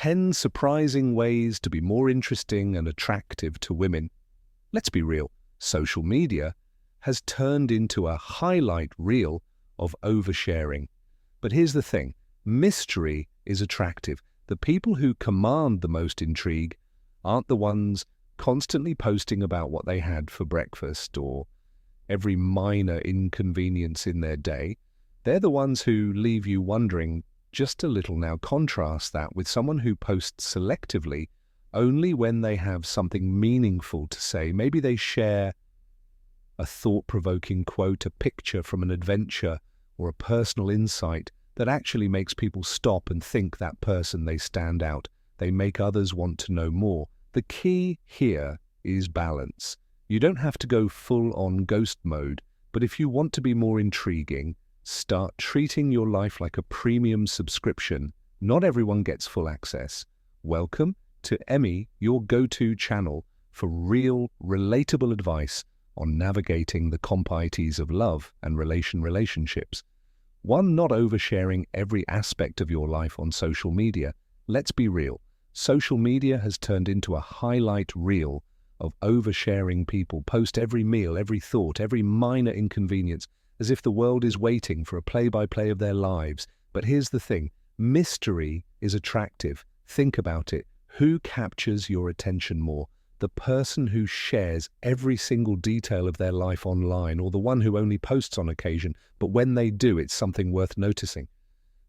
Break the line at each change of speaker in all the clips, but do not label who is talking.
10 surprising ways to be more interesting and attractive to women. Let's be real, social media has turned into a highlight reel of oversharing. But here's the thing, mystery is attractive. The people who command the most intrigue aren't the ones constantly posting about what they had for breakfast or every minor inconvenience in their day. They're the ones who leave you wondering just a little. Now contrast that with someone who posts selectively only when they have something meaningful to say. Maybe they share a thought-provoking quote, a picture from an adventure, or a personal insight that actually makes people stop and think that person. They stand out. They make others want to know more. The key here is balance. You don't have to go full-on ghost mode, but if you want to be more intriguing, start treating your life like a premium subscription. Not everyone gets full access. Welcome to Emmy, your go-to channel for real, relatable advice on navigating the complexities of love and relationships. One, not oversharing every aspect of your life on social media. Let's be real. Social media has turned into a highlight reel of oversharing. People post every meal, every thought, every minor inconvenience, as if the world is waiting for a play-by-play of their lives. But here's the thing, mystery is attractive. Think about it. Who captures your attention more? The person who shares every single detail of their life online, or the one who only posts on occasion, but when they do, it's something worth noticing?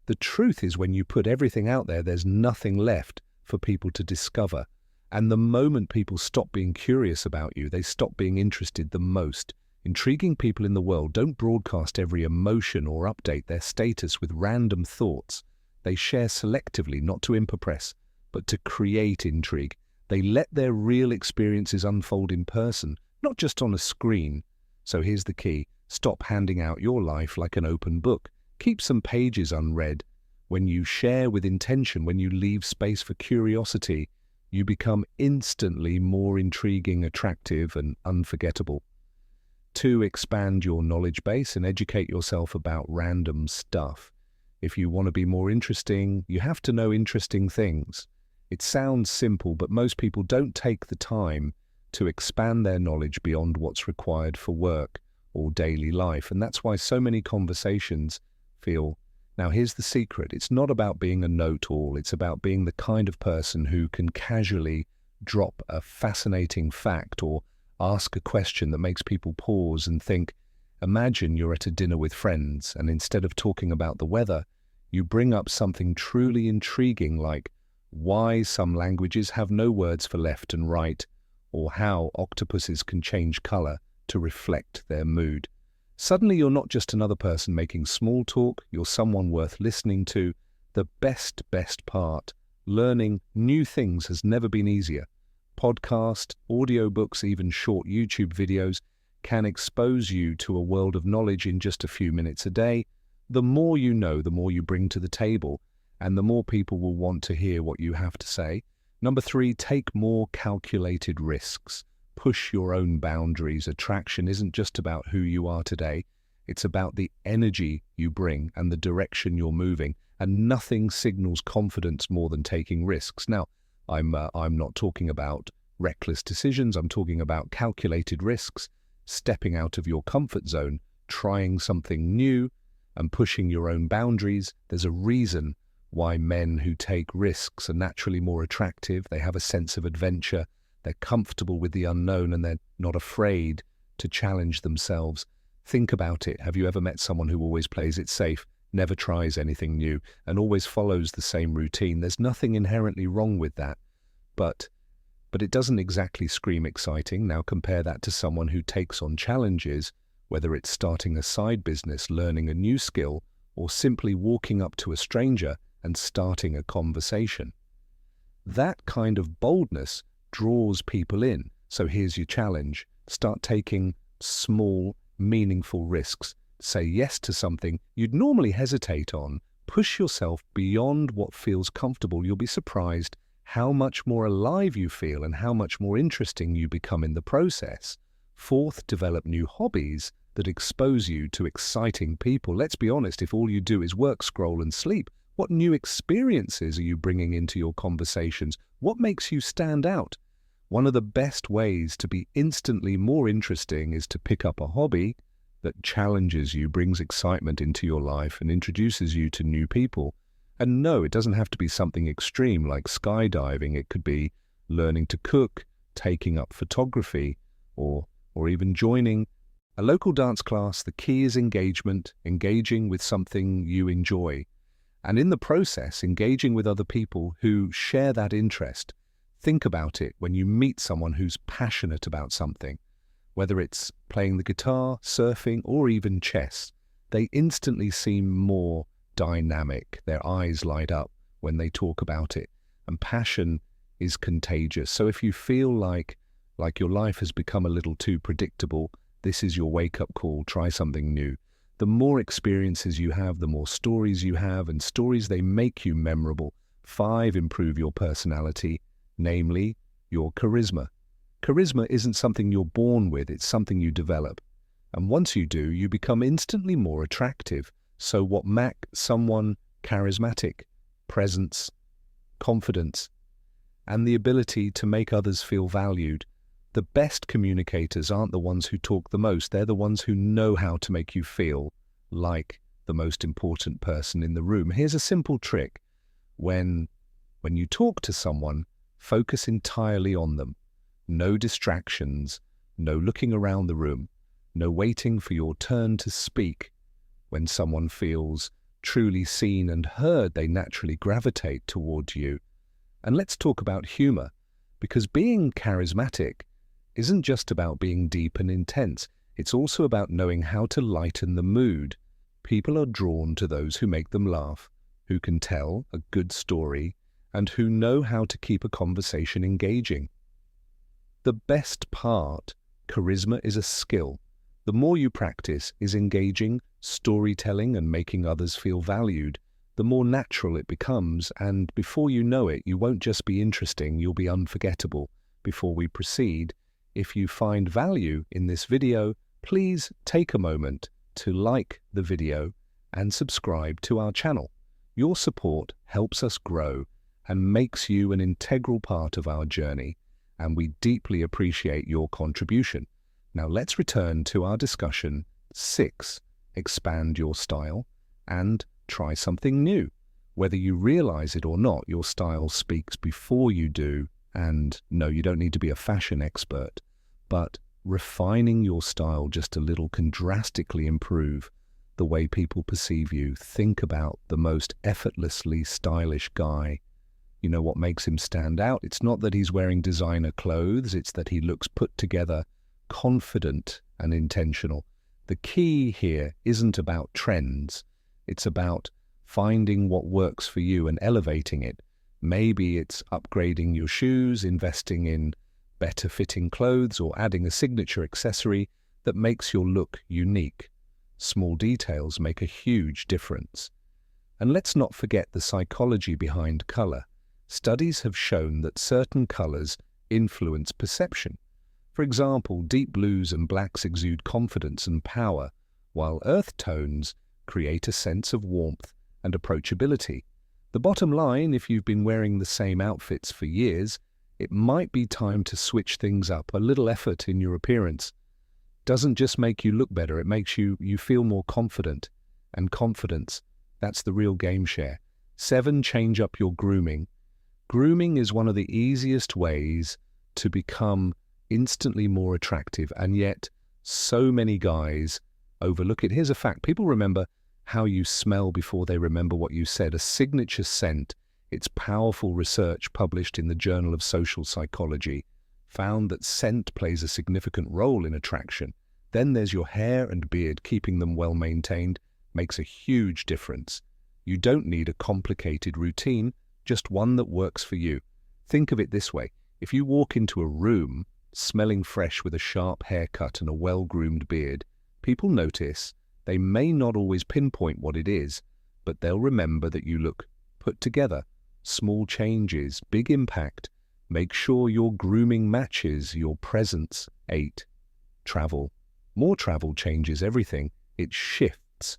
The truth is, when you put everything out there, there's nothing left for people to discover. And the moment people stop being curious about you, they stop being interested the most. Intriguing people in the world don't broadcast every emotion or update their status with random thoughts. They share selectively, not to impress, but to create intrigue. They let their real experiences unfold in person, not just on a screen. So here's the key. Stop handing out your life like an open book. Keep some pages unread. When you share with intention, when you leave space for curiosity, you become instantly more intriguing, attractive, and unforgettable. 2, expand your knowledge base and educate yourself about random stuff. If you want to be more interesting, you have to know interesting things. It sounds simple, but most people don't take the time to expand their knowledge beyond what's required for work or daily life. And that's why so many conversations feel. Now, here's the secret. It's not about being a know-it-all. It's about being the kind of person who can casually drop a fascinating fact or ask a question that makes people pause and think. Imagine you're at a dinner with friends, and instead of talking about the weather, you bring up something truly intriguing like why some languages have no words for left and right, or how octopuses can change color to reflect their mood. Suddenly you're not just another person making small talk, you're someone worth listening to. The best part, learning new things has never been easier. Podcast, audiobooks, even short YouTube videos can expose you to a world of knowledge in just a few minutes a day. The more you know, the more you bring to the table, and the more people will want to hear what you have to say. Number 3, take more calculated risks. Push your own boundaries. Attraction isn't just about who you are today. It's about the energy you bring and the direction you're moving. And nothing signals confidence more than taking risks. Now, I'm not talking about reckless decisions. I'm talking about calculated risks, stepping out of your comfort zone, trying something new, and pushing your own boundaries. There's a reason why men who take risks are naturally more attractive. They have a sense of adventure. They're comfortable with the unknown, and they're not afraid to challenge themselves. Think about it. Have you ever met someone who always plays it safe, never tries anything new, and always follows the same routine? There's nothing inherently wrong with that, but it doesn't exactly scream exciting. Now compare that to someone who takes on challenges, whether it's starting a side business, learning a new skill, or simply walking up to a stranger and starting a conversation. That kind of boldness draws people in. So here's your challenge. Start taking small, meaningful risks. Say yes to something you'd normally hesitate on. Push yourself beyond what feels comfortable. You'll be surprised how much more alive you feel and how much more interesting you become in the process. 4th, develop new hobbies that expose you to exciting people. Let's be honest, if all you do is work, scroll, and sleep, What new experiences are you bringing into your conversations? What makes you stand out? One of the best ways to be instantly more interesting is to pick up a hobby that challenges you, brings excitement into your life, and introduces you to new people. And no, it doesn't have to be something extreme like skydiving. It could be learning to cook, taking up photography, or even joining a local dance class. The key is engagement, engaging with something you enjoy. And in the process, engaging with other people who share that interest. Think about it when you meet someone who's passionate about something, whether it's playing the guitar, surfing, or even chess. They instantly seem more dynamic. Their eyes light up when they talk about it. And passion is contagious. So if you feel like your life has become a little too predictable, this is your wake-up call. Try something new. The more experiences you have, the more stories you have, and stories, they make you memorable. 5, improve your personality, namely your charisma. Charisma isn't something you're born with, it's something you develop. And once you do, you become instantly more attractive. So what makes someone charismatic? Presence, confidence, and the ability to make others feel valued. The best communicators aren't the ones who talk the most, they're the ones who know how to make you feel like the most important person in the room. Here's a simple trick. When you talk to someone, focus entirely on them. No distractions, no looking around the room, no waiting for your turn to speak. When someone feels truly seen and heard, they naturally gravitate towards you. And let's talk about humor, because being charismatic isn't just about being deep and intense. It's also about knowing how to lighten the mood. People are drawn to those who make them laugh, who can tell a good story, and who know how to keep a conversation engaging. The best part, charisma is a skill. The more you practice is engaging, storytelling, and making others feel valued, the more natural it becomes, and before you know it, you won't just be interesting, you'll be unforgettable. Before we proceed, if you find value in this video, please take a moment to like the video and subscribe to our channel. Your support helps us grow and makes you an integral part of our journey, and we deeply appreciate your contribution. Now let's return to our discussion 6, expand your style and try something new. Whether you realize it or not, your style speaks before you do, and no, you don't need to be a fashion expert, but refining your style just a little can drastically improve the way people perceive you. Think about the most effortlessly stylish guy. You know what makes him stand out? It's not that he's wearing designer clothes, it's that he looks put together, confident and intentional. The key here isn't about trends. It's about finding what works for you and elevating it. Maybe it's upgrading your shoes, investing in better fitting clothes, or adding a signature accessory that makes your look unique. Small details make a huge difference. And let's not forget the psychology behind color. Studies have shown that certain colors influence perception. For example, deep blues and blacks exude confidence and power, while earth tones create a sense of warmth and approachability. The bottom line, if you've been wearing the same outfits for years, it might be time to switch things up. A little effort in your appearance doesn't just make you look better, it makes you feel more confident. And confidence, that's the real game share. 7, change up your grooming. Grooming is one of the easiest ways to become instantly more attractive, and yet so many guys overlook it. Here's a fact. People remember how you smell before they remember what you said. A signature scent, its powerful research published in the Journal of Social Psychology, found that scent plays a significant role in attraction. Then there's your hair and beard. Keeping them well maintained makes a huge difference. You don't need a complicated routine, just one that works for you. Think of it this way. If you walk into a room smelling fresh with a sharp haircut and a well-groomed beard, people notice. They may not always pinpoint what it is, but they'll remember that you look put together. Small changes, big impact. Make sure your grooming matches your presence. 8, travel. More travel changes everything. It shifts.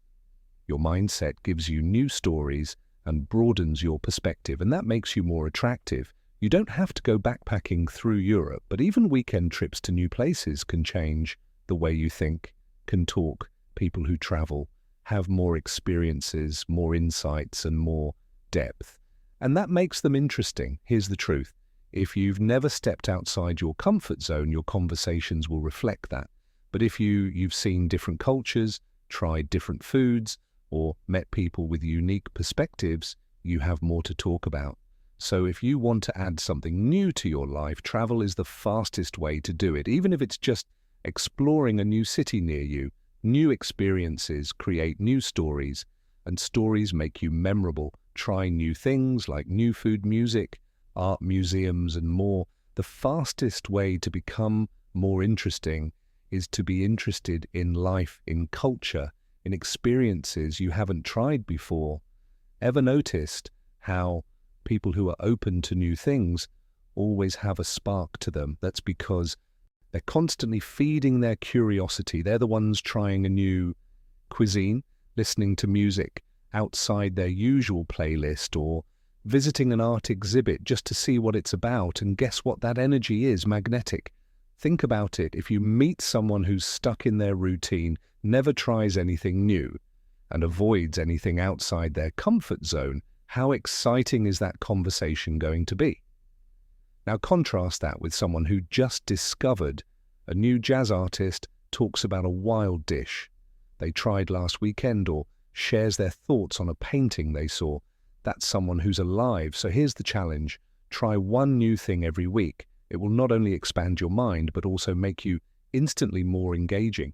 Your mindset gives you new stories and broadens your perspective, and that makes you more attractive. You don't have to go backpacking through Europe, but even weekend trips to new places can change the way you think, can talk. People who travel have more experiences, more insights, and more depth. And that makes them interesting. Here's the truth. If you've never stepped outside your comfort zone, your conversations will reflect that. But if you've seen different cultures, tried different foods, or met people with unique perspectives, you have more to talk about. So if you want to add something new to your life, travel is the fastest way to do it. Even if it's just exploring a new city near you, new experiences create new stories, and stories make you memorable. Try new things like new food, music, art museums, and more. The fastest way to become more interesting is to be interested in life, in culture, in experiences you haven't tried before. Ever noticed how people who are open to new things always have a spark to them? That's because they're constantly feeding their curiosity. They're the ones trying a new cuisine, listening to music outside their usual playlist, or visiting an art exhibit just to see what it's about. And guess what? That energy is magnetic. Think about it. If you meet someone who's stuck in their routine, never tries anything new, and avoids anything outside their comfort zone, how exciting is that conversation going to be? Now contrast that with someone who just discovered a new jazz artist, talks about a wild dish they tried last weekend, or shares their thoughts on a painting they saw. That's someone who's alive. So here's the challenge. Try one new thing every week. It will not only expand your mind, but also make you instantly more engaging.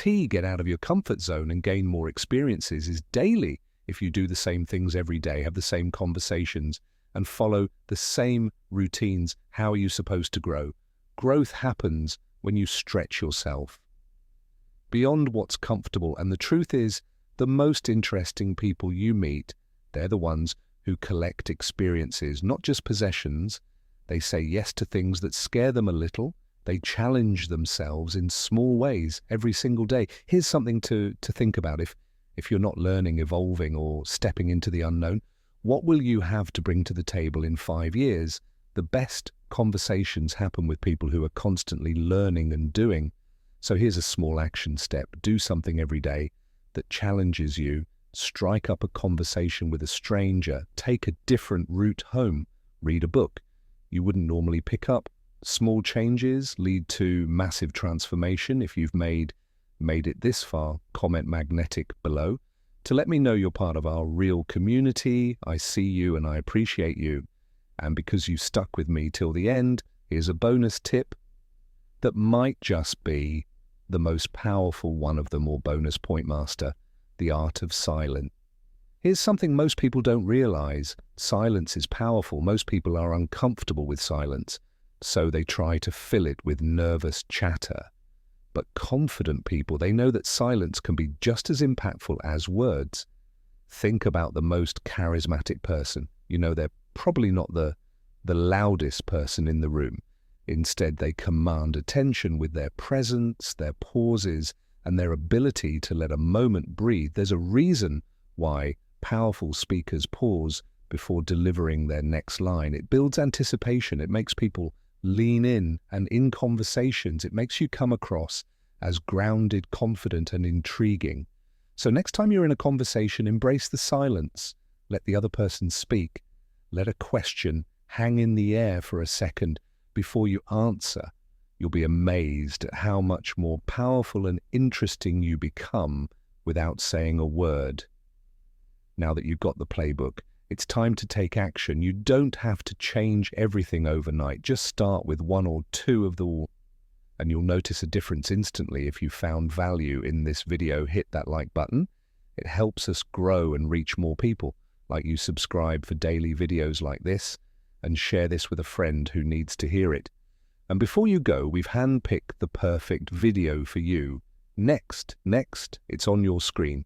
Get out of your comfort zone and gain more experiences is daily. If you do the same things every day, have the same conversations, and follow the same routines, how are you supposed to grow? Growth happens when you stretch yourself beyond what's comfortable. And the truth is, the most interesting people you meet, they're the ones who collect experiences, not just possessions. They say yes to things that scare them a little. They challenge themselves in small ways every single day. Here's something to think about. If you're not learning, evolving, or stepping into the unknown, what will you have to bring to the table in 5 years? The best conversations happen with people who are constantly learning and doing. So here's a small action step. Do something every day that challenges you. Strike up a conversation with a stranger. Take a different route home. Read a book you wouldn't normally pick up. Small changes lead to massive transformation. If you've made it this far, comment magnetic below to let me know you're part of our real community. I see you and I appreciate you. And because you stuck with me till the end, here's a bonus tip that might just be the most powerful one of them, or bonus point master, the art of silence. Here's something most people don't realize. Silence is powerful. Most people are uncomfortable with silence, so they try to fill it with nervous chatter. But confident people, they know that silence can be just as impactful as words. Think about the most charismatic person. You know, they're probably not the loudest person in the room. Instead, they command attention with their presence, their pauses, and their ability to let a moment breathe. There's a reason why powerful speakers pause before delivering their next line. It builds anticipation. It makes people lean in, and in conversations, it makes you come across as grounded, confident, and intriguing. So next time you're in a conversation, embrace the silence. Let the other person speak. Let a question hang in the air for a second before you answer. You'll be amazed at how much more powerful and interesting you become without saying a word. Now that you've got the playbook, it's time to take action. You don't have to change everything overnight. Just start with 1 or 2 of the, and you'll notice a difference instantly. If you found value in this video, hit that like button. It helps us grow and reach more people. Like you, subscribe for daily videos like this, and share this with a friend who needs to hear it. And before you go, we've handpicked the perfect video for you. Next, it's on your screen.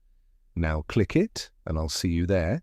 Now click it, and I'll see you there.